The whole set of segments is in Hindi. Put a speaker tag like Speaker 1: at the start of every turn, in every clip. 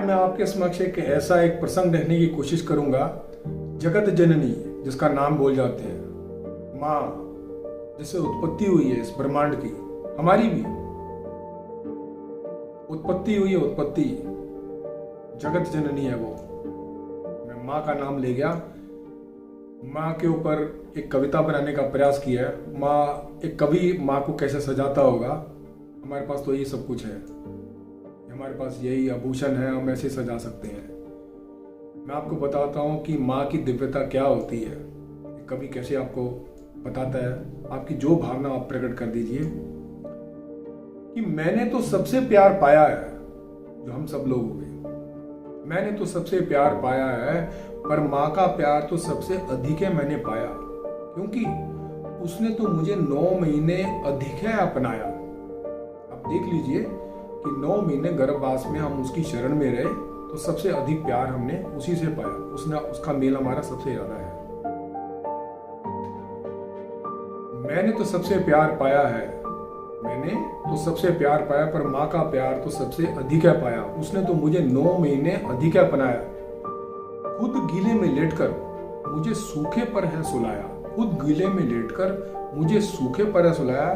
Speaker 1: आज मैं आपके समक्ष एक प्रसंग रखने की कोशिश करूंगा। जगत जननी जिसका नाम बोल जाते हैं, माँ जिससे उत्पत्ति हुई है इस ब्रह्मांड की, हमारी भी उत्पत्ति हुई है। उत्पत्ति जगत जननी है वो। मैं माँ का नाम ले गया। माँ के ऊपर एक कविता बनाने का प्रयास किया है। माँ, एक कवि माँ को कैसे सजाता होगा। हमारे पास तो यही सब कुछ है, हमारे पास यही आभूषण है, हम ऐसे सजा सकते हैं। मैं आपको बताता हूँ कि माँ की दिव्यता क्या होती है। कवि कैसे आपको बताता है। आपकी जो भावना आप प्रकट कर दीजिए कि मैंने तो सबसे प्यार पाया है, जो हम सब लोग हो गए। मैंने तो सबसे प्यार पाया है, पर माँ का प्यार तो सबसे अधिक है मैंने पाया, क्योंकि उसने तो मुझे 9 महीने अधिक है अपनाया। आप देख लीजिए कि 9 महीने गर्भवास में हम उसकी शरण में रहे, तो सबसे अधिक प्यार हमने उसी से पाया। उसका मेल हमारा सबसे ज्यादा है। मैंने तो सबसे प्यार पाया है, मैंने तो सबसे प्यार पाया, पर माँ का प्यार तो सबसे अधिक है पाया। उसने तो मुझे 9 महीने अधिक है अपनाया। खुद गीले में लेटकर मुझे सूखे पर है सुलाया। खुद गीले में लेटकर मुझे सूखे पर है सुलाया।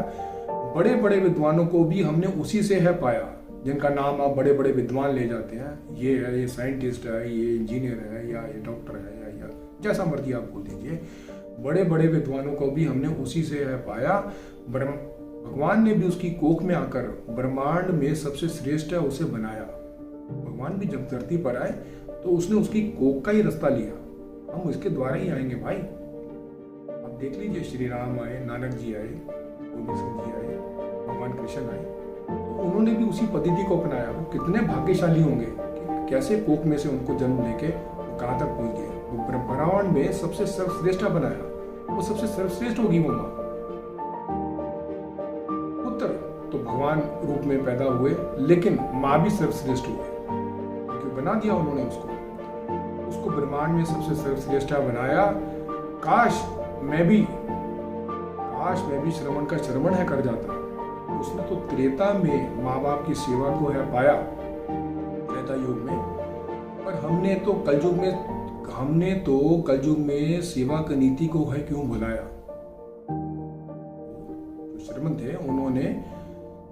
Speaker 1: बड़े बड़े विद्वानों को भी हमने उसी से है पाया, जिनका नाम आप बड़े बड़े विद्वान ले जाते हैं। ये है, ये साइंटिस्ट है, ये इंजीनियर है, या ये डॉक्टर है, या जैसा मर्जी आप बोल दीजिए। बड़े बड़े विद्वानों को भी हमने उसी से है पाया। भगवान ने भी उसकी कोख में आकर ब्रह्मांड में सबसे श्रेष्ठ है उसे बनाया। भगवान भी जब धरती पर आए तो उसने उसकी कोख का ही रास्ता लिया। हम इसके द्वारा ही आएंगे भाई। आप देख लीजिए, श्री राम आए, नानक जी आए, गोविंद सिंह जी आए, भगवान कृष्ण आए, तो उन्होंने भी उसी पद्धति को अपनाया। वो कितने भाग्यशाली होंगे कि कैसे कोख में से उनको जन्म लेके कहां तक पहुंच गए। वो ब्रह्मांड में सबसे सर्वश्रेष्ठ बनाया। वो सबसे सर्वश्रेष्ठ होगी वो माँ। पुत्र तो भगवान रूप में पैदा हुए, लेकिन माँ भी सर्वश्रेष्ठ हुए, क्योंकि बना दिया उन्होंने उसको ब्रह्मांड में सबसे सर्वश्रेष्ठ बनाया। काश मैं भी श्रवण का श्रवण है कर जाता। उसने तो त्रेता में माँ बाप की सेवा को है पाया, त्रेता युग में। पर हमने तो कलयुग में सेवा की नीति को है क्यों भुलाया। जो श्रमण थे उन्होंने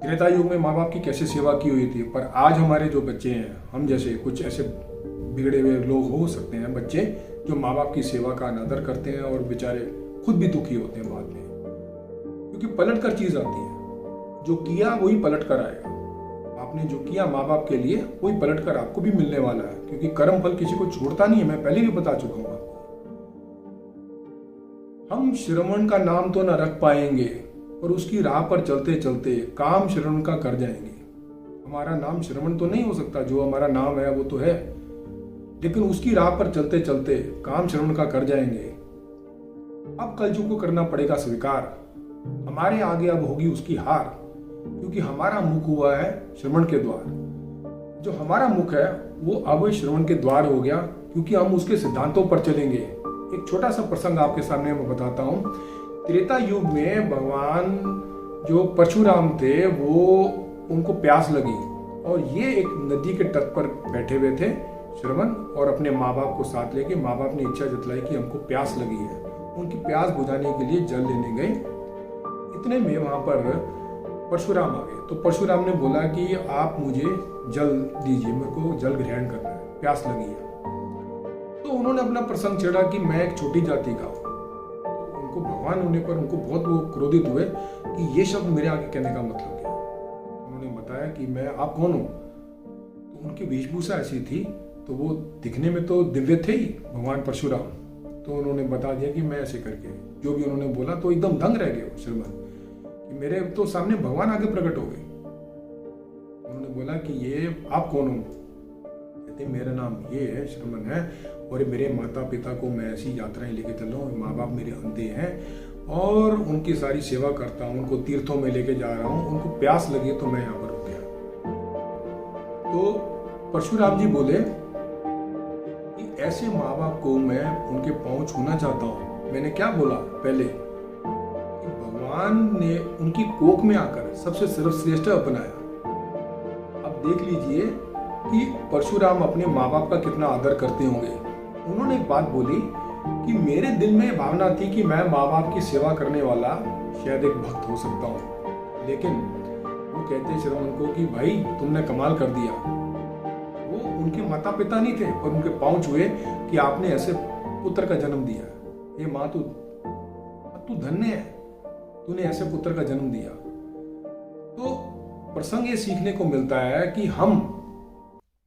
Speaker 1: त्रेता युग में माँ बाप की कैसे सेवा की हुई थी। पर आज हमारे जो बच्चे हैं, हम जैसे कुछ ऐसे बिगड़े हुए लोग हो सकते हैं, बच्चे जो माँ बाप की सेवा का अनादर करते हैं और बेचारे खुद भी दुखी होते हैं बाद में, क्योंकि पलट कर चीज आती है। जो किया वही पलट कर आएगा। आपने जो किया माँ बाप के लिए वही पलट कर आपको भी मिलने वाला है, क्योंकि कर्म फल किसी को छोड़ता नहीं है। मैं पहले भी बता चुका हूं आपको। हम श्रवण का नाम तो ना रख पाएंगे, पर उसकी राह पर चलते चलते काम श्रवण का कर जाएंगे। हमारा नाम श्रवण तो नहीं हो सकता, जो हमारा नाम है वो तो है, लेकिन उसकी राह पर चलते चलते काम श्रवण का कर जाएंगे। अब कलयुग को करना पड़ेगा स्वीकार। हमारे आगे अब होगी उसकी हार, क्योंकि हमारा मुख हुआ है श्रवण के द्वार। जो हमारा मुख है वो अब श्रवण के द्वार हो गया, क्योंकि हम उसके सिद्धांतों पर चलेंगे। एक छोटा सा प्रसंग आपके सामने मैं बताता हूँ। त्रेता युग में भगवान जो परशुराम थे, वो उनको प्यास लगी, और ये एक नदी के तट पर बैठे हुए थे श्रवण, और अपने माँ बाप को साथ लेके माँ बाप ने इच्छा जतलाई कि हमको प्यास लगी है। उनकी प्यास बुझाने के लिए जल लेने गए। इतने में वहां पर परशुराम आ गए। तो परशुराम ने बोला कि आप मुझे जल दीजिए, मेरे को जल ग्रहण करना है, प्यास लगी है। तो उन्होंने अपना प्रसंग छेड़ा कि मैं एक छोटी जाति का हूं। उनको भगवान होने पर उनको बहुत वो क्रोधित हुए कि ये शब्द मेरे आगे कहने का मतलब क्या। उन्होंने बताया कि आप कौन हो। तो उनकी वेशभूषा ऐसी थी, तो वो दिखने में तो दिव्य थे ही भगवान परशुराम। तो उन्होंने बता दिया कि मैं ऐसे करके, जो भी उन्होंने बोला, तो एकदम दंग रह गए श्रवण कि मेरे तो सामने भगवान आगे प्रकट हो गए। उन्होंने बोला कि ये आप कौन हो। कहते मेरा नाम ये है, श्रवण है, और मेरे माता पिता को मैं ऐसी यात्राएं लेके चल रहा हूँ। माँ बाप मेरे अंधे हैं और उनकी सारी सेवा करता हूँ, उनको तीर्थों में लेके जा रहा हूँ। उनको प्यास लगी तो मैं यहाँ पर रुक गया। तो परशुराम जी बोले कि ऐसे माँ बाप को मैं उनके पांव छूना चाहता हूँ। मैंने क्या बोला पहले, भगवान ने उनकी कोख में आकर सबसे सर्वश्रेष्ठ अपनाया। अब देख लीजिए कि परशुराम अपने माँ बाप का कितना आदर करते होंगे। उन्होंने एक बात बोली कि मेरे दिल में ये भावना थी कि मैं माँ बाप की सेवा करने वाला शायद एक भक्त हो सकता हूँ, लेकिन वो कहते श्रवण को कि भाई तुमने कमाल कर दिया। वो उनके माता पिता नहीं थे पर उनके पांव छुए कि आपने ऐसे पुत्र का जन्म दिया। ये माँ तू धन्य है, तूने ऐसे पुत्र का जन्म दिया। तो प्रसंग ये सीखने को मिलता है कि हम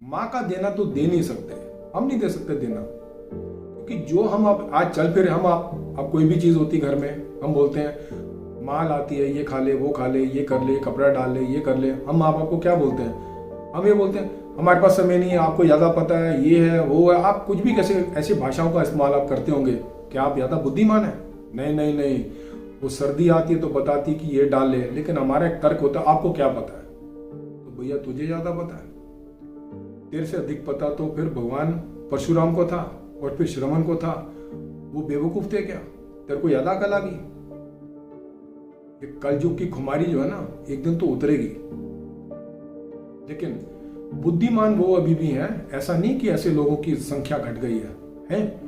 Speaker 1: माँ का देना तो दे नहीं सकते, हम नहीं दे सकते देना, क्योंकि जो हम अब आज चल फिर हम आप कोई भी चीज होती घर में हम बोलते हैं माँ लाती है ये खा ले वो खा ले ये कर ले कपड़ा डाल ले ये कर ले। हम माँ बाप को क्या बोलते हैं? हम ये बोलते हैं हमारे पास समय नहीं है, आपको ज्यादा पता है, ये है वो है। आप कुछ भी कैसे ऐसी भाषाओं का इस्तेमाल आप करते होंगे। क्या आप ज्यादा बुद्धिमान है? नहीं नहीं नहीं। वो सर्दी आती है तो बताती कि ये डाल ले, लेकिन हमारा एक तर्क होता है आपको क्या पता है? तो भैया तुझे ज्यादा पता है, तेरे से अधिक पता तो फिर भगवान परशुराम को था और फिर श्रवण को था। वो बेवकूफ थे क्या? तेरे को ज्यादा अकल आ गई? ये कलयुग की खुमारी जो है ना एक दिन तो उतरेगी, लेकिन बुद्धिमान वो अभी भी हैं। ऐसा नहीं कि ऐसे लोगों की संख्या घट गई है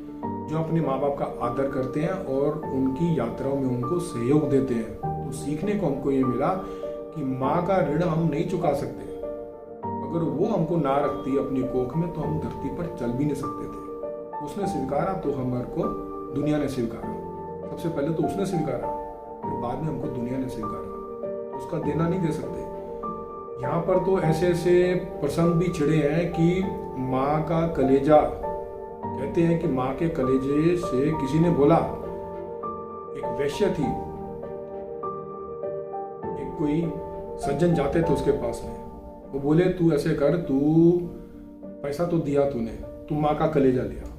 Speaker 1: जो अपने माँ बाप का आदर करते हैं और उनकी यात्राओं में उनको सहयोग देते हैं। तो सीखने को हमको ये मिला कि माँ का ऋण हम नहीं चुका सकते। अगर वो हमको ना रखती अपनी कोख में तो हम धरती पर चल भी नहीं सकते थे। उसने स्वीकारा तो हमारे को दुनिया ने स्वीकारा। सबसे पहले तो उसने स्वीकारा, फिर बाद में हमको दुनिया ने स्वीकारा। उसका देना नहीं दे सकते। यहाँ पर तो ऐसे ऐसे प्रसंग भी छिड़े हैं कि माँ का कलेजा, कहते हैं कि माँ के कलेजे से किसी ने बोला, एक वैश्य थी, एक कोई सज्जन जाते थे उसके पास में, वो बोले तू ऐसे कर, तू पैसा तो दिया तूने, तू माँ का कलेजा लिया।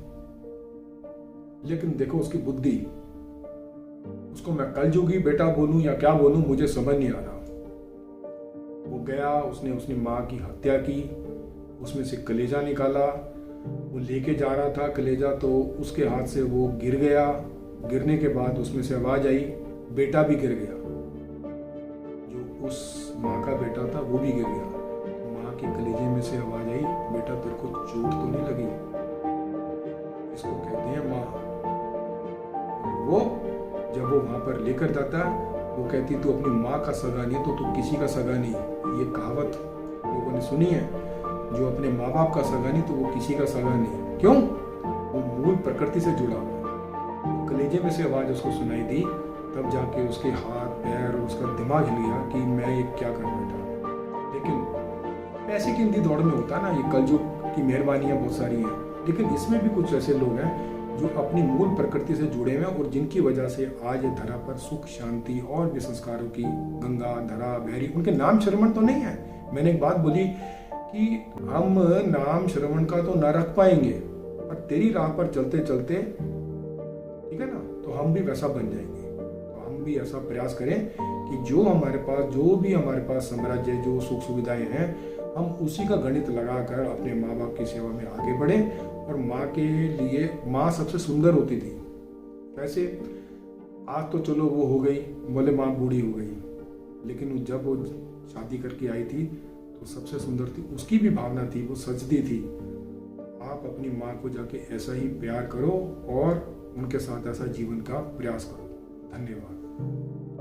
Speaker 1: लेकिन देखो उसकी बुद्धि, उसको मैं कलयुगी बेटा बोलूं या क्या बोलूं मुझे समझ नहीं आ रहा। वो गया, उसने उसकी माँ की हत्या की, उसमें से कलेजा निकाला, वो लेके जा रहा था कलेजा, तो उसके हाथ से वो गिर गया। गिरने के बाद उसमें से आवाज आई, बेटा भी गिर गया। जो उस माँ का बेटा था वो भी गिर गया। माँ के कलेजे में से आवाज आई, बेटा तेरे को चोट तो नहीं लगी? इसको कहते हैं माँ। वो जब वो वहां पर लेकर जाता, वो कहती तू अपनी माँ का सगा नहीं तो तू किसी का सगा नहीं। ये कहावत लोगों ने सुनी है, जो अपने माँ बाप का सगा नहीं तो वो किसी का सगा नहीं। क्यों? वो मूल प्रकृति से जुड़ा हुआ। कलेजे में से आवाज उसको सुनाई दी, तब जाके उसके हाथ पैर और उसका दिमाग हिल गया कि मैं ये क्या कर बैठा। लेकिन पैसे की दौड़ में होता है ना, ये कलयुग की मेहरबानियां बहुत सारी हैं, लेकिन इसमें भी कुछ ऐसे लोग हैं जो अपनी मूल प्रकृति से जुड़े हुए हैं और जिनकी वजह से आज धरा पर सुख शांति और भी संस्कारों की गंगा धरा बहरी। उनके नाम श्रवण तो नहीं है। मैंने एक बात बोली कि हम नाम श्रवण का तो न रख पाएंगे, पर तेरी राह पर चलते चलते, ठीक है ना, तो हम भी वैसा बन जाएंगे। तो हम भी ऐसा प्रयास करें कि जो भी हमारे पास साम्राज्य, जो सुख सुविधाएं हैं, हम उसी का गणित लगाकर अपने माँ बाप की सेवा में आगे बढ़े। और माँ के लिए माँ सबसे सुंदर होती थी। वैसे आज तो चलो वो हो गई, बोले माँ बूढ़ी हो गई, लेकिन जब वो शादी करके आई थी तो सबसे सुंदर थी, उसकी भी भावना थी, वो सजदी थी। आप अपनी माँ को जाके ऐसा ही प्यार करो और उनके साथ ऐसा जीवन का प्रयास करो। धन्यवाद।